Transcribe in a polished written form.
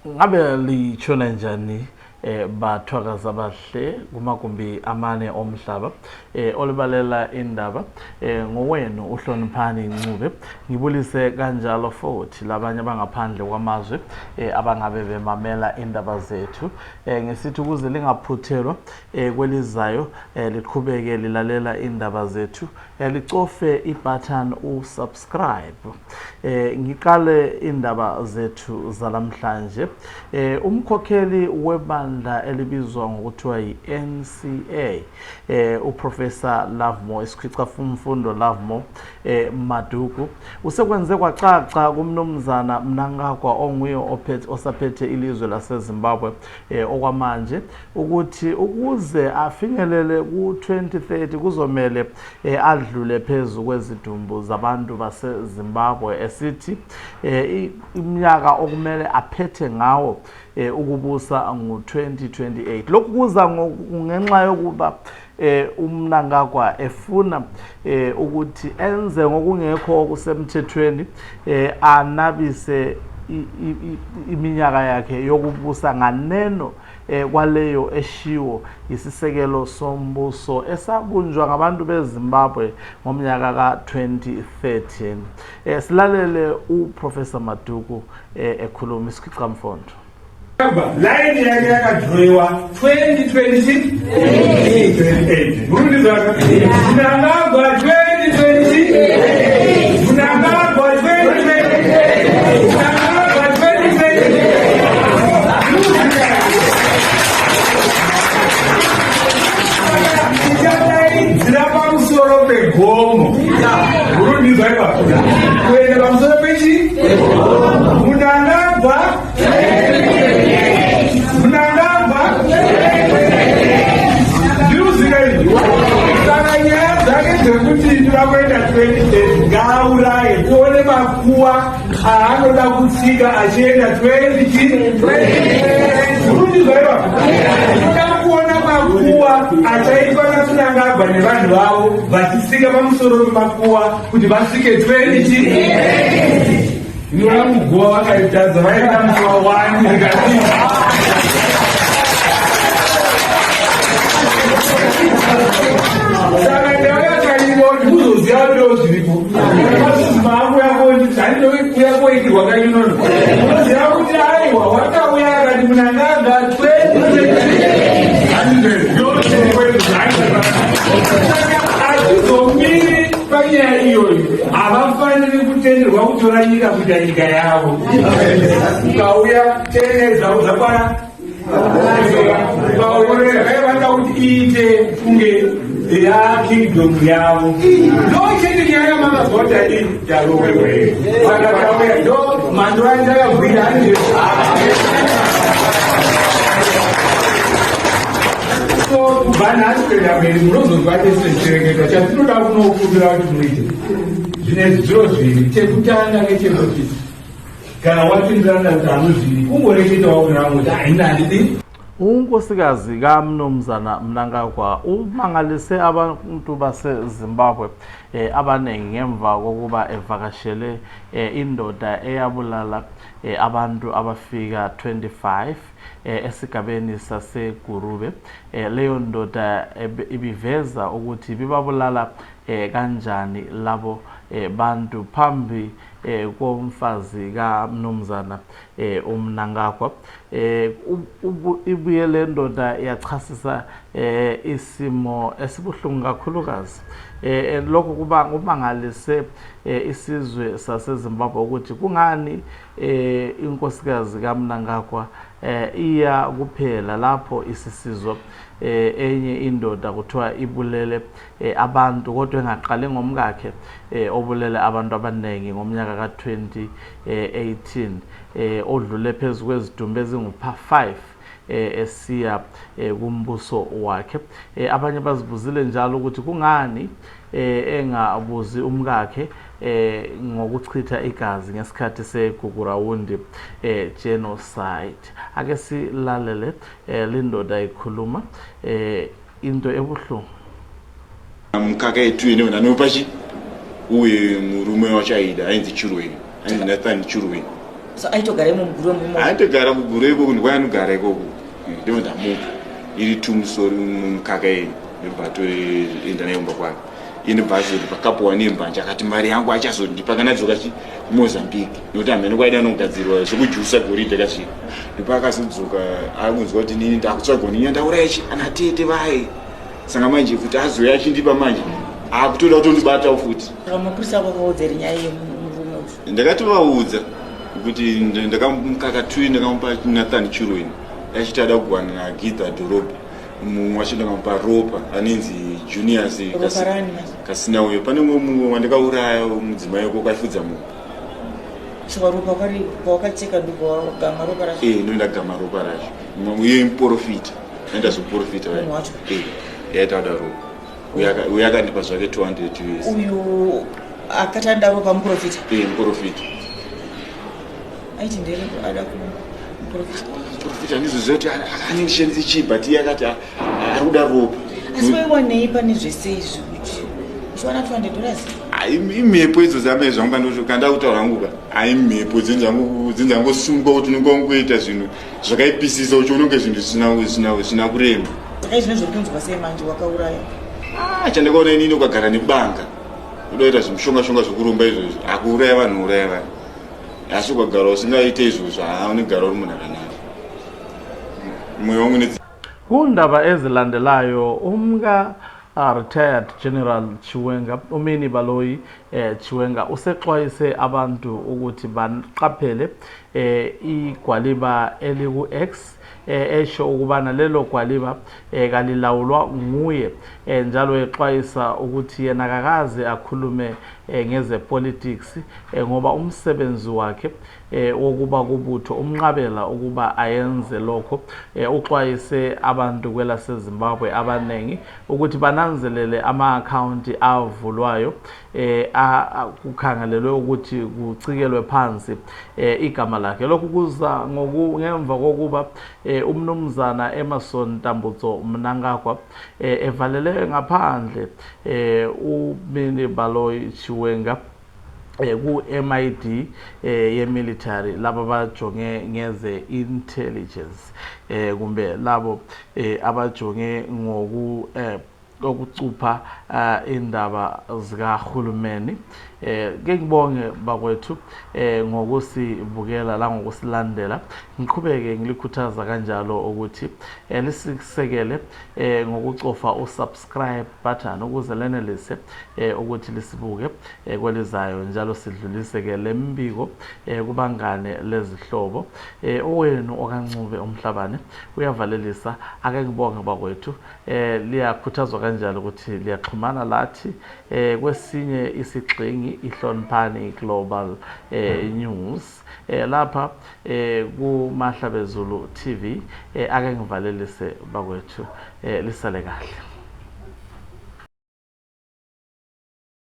Ngabe litshona njani bathwakaza abahle kumagumbi amane omhlaba olibalela indaba ngowenu uhloniphani Ncube ngibulise kanjalo futhi labanye abangaphandle kwamazwe abangabe bemamela indaba zethu ngesithi ukuze lingaphuthelwa kwelizayo liqhubeke lilalela indaba zethu licofe ibutton usubscribe ngiqale indaba zethu zalamhlanje umkhokheli webandla elibizwa ngokuthiwa yi-NCA uProfessor Lovemore isikhwicamfundo Lovemore Maduku usekwenze kwacaca kumnumzana Mnangagwa onguye osaphethe ilizwe laseZimbabwe okwamanje ukuthi ukuze afinyelele ku-2030 kuzomele adlule phezu kwezidumbu zabantu baseZimbabwe esithi iminyaka okumele aphethe ngawo ukubusa ngo-2028 lokhu kuza ngenxa yokuba uMnangagwa efuna ukuthi enze ngokungekho kusemthethweni anabise iminyaka yakhe yokubusa nganeno kwaleyo eshiwo isisekelo sombuso esabunjwa ngabantu beZimbabwe ngomnyaka ka-2013 silalele uProfessor Maduku ekhuluma isikhwicamfundo line yake yakadhiroiwa 2028 murundizaka Mnangagwa 2028 Mnangagwa 2028 Mnangagwa 2028 dzira pamusoro pegomo murundizaka kuenda pamusoro pechi Mnangagwa ngauraye kuone makuwa aanoda kutsika achienda 2020 kuona makuwa achaitwa naMnangagwa nevanhu vavo vachisika pamusoro pemakuwa kuti vasvike 20 inoda mugowa vakaitadza vaenda musuwa 1 saka ndavayakaiwa kuti kuzoziva ndo zviripo mazimbabwe yakokuya koitirwa kainono unoziva kuti aiwa wakauya akati Mnangagwa 20 atizomiri panyaya iyoyo havafaniri kutenderwa kutora nyika kuita nyika yavo ukauya tenedzavo zvakwana vaivanda kuti iite kunge yakingdom yavo ndochete nyaya makazota yarowewe vakatauya ndo mhando andakabwira anje so kubva nhasi kuenda mberi munozonzwa tesirechireketa chatinoda kunokumbira kuti muite zvine zviro zviri chekutanga nechekupisa kana wapindirana kuti hanozviri kungoreketawo kuna vamwe kuti haina handidi unkosikazi kaMnumzana Mnangagwa umangalise abantu baseZimbabwe abaningi ngemva kokuba evakashele indoda eyabulala abantu abafika 25 esigabeni saseGurube leyo ndoda ibiveza ukuthi bibabulala kanjani labo bantu phambi komfazi kaMnumzana uMnangagwa ibuye le ndoda yachasisa isimo esibuhlungu kakhulukazi lokho kubangalise isizwe saseZimbabwe ukuthi kungani inkosikazi kaMnangagwa iya kuphela lapho isisizwe enye indoda kuthiwa ibulele abantu kodwa engaqale ngomkakhe obulele abantu abaningi ngomnyaka ka-2018 odlule phezu kwezidumbu ezingu-5 esiya kumbuso wakhe abanye bazibuzile njalo ukuthi kungani engabuzi umkakhe ngokuchitha igazi ngesikhathi segugurawundi genocide ake silalele lindoda ikhuluma into ebuhlungu mkaka ethu yena wena nopashi uye murume wachaida ainzi Chirweni ainzi Nathan Chirweni So aitogara mumuguru mumo. Aitogara muguru ikoko ndikwanogara ikoko. Ndimo ndamuka. Iri tumusori mukaka nebato enda nayo kwake. Ine bhazi pakapuwa nembanje akati mari yangu achazondipa kana dzoka Mozambique. Nokuti amene kwaida anogadzirwa zvekujusa goridhe kasvika. Ndipo akazodzoka akunzwa kuti nini ndakutsvagwa ninyandaura ichi anatete vai. Saka manje kuti azoya achindipa manje akutoda kutondibata futi. Mapurisa kwakaudza nyaya yemurume uyu. Ndakatovaudza kuti ndakamukaka tui ndakamupa Nathan Chiroini. Achiti ada kuwana Gidha Dhorobha. Mumwe acho ndakamupa ropa anenzi Juniors kasina uyo. Pane mumwe wandakauraya mudzimai wako kaifudza munhu. Saka ropa kwari kwakacheka ndipo wakagama ropa racho. Ndakagama ropa racho. Uye muprofita. Ndazoprofita vai. Yaitauda ropa. Uye akandipa zvake 200 US. Uyu akatanda ropa muprofita. Muprofita. Aiti ndere ada kuprofita. Profita ndizvo kuti akanishandisa chibhati yakati arikuda ropa. Asi waiwanei pane zvese izvi kuti uchiwana $200? Imhepo idzo dzame zvangu kandakanda kutaura hangu imhepo dzinzangosungwa kuti unongoita zvinhu zvakaipisisa uchi unonge zvinhu zvisina kurema. Saka izvino zvirikunzwa sei manje wakauraya? Chandakaona inini ukagara nebanga unoita zvimushonga zvokurumba izvozvo akuuraya vanhu uraya vanhu. Asi ukagara usingaite izvozvo unogara uri munhu akanaka. Mwoyo wangu kundaba ezilandelayo umka retired General Chiwenga Umini Baloyi Chiwenga usexwayise abantu ukuthi baqaphele igwaliba eliku-X esho ukubana lelo gwaliba kalilawulwa nguye njalo exwayisa ukuthi yena akakaze akhulume ngezepolitics ngoba umsebenzi wakhe wokuba kubutho umnqabela ukuba ayenze lokho. Uxwayise abantu kwelaseZimbabwe abanengi ukuthi bananzelele ama-akhawunti avulwayo kukhangelelwe ukuthi kucikelwe phansi igama lakhe. Lokhu kuza ngemva kokuba umnumzana Emerson Tambutso Mnangagwa evalele ngaphandle uMini Baloyi Chiwenga ku-MID ye-military laba bajonge ngeze intelligence kumbe labo abajonge ngokucupha indaba zikahulumeni. Ke ngibonge bakwethu ngokusibukela la ngokusilandela. Ngiqhubeke ngilikhuthaza kanjalo ukuthi lisisekele ngokucofa usubscribe button ukuze lenelise ukuthi lisibuke kwelizayo njalo sidlulise ke lembiko kubangane lezihlobo. Owenu okancube umhlabane uyavalelisa. Ake ngibonge bakwethu liyakhuthazwa kanjalo ukuthi liyaxhumana lathi kwesinye isigxingi ihloniphani Global News lapha kuMahlabezulu TV. Ake ngivalelise bakwethu lisale kahle.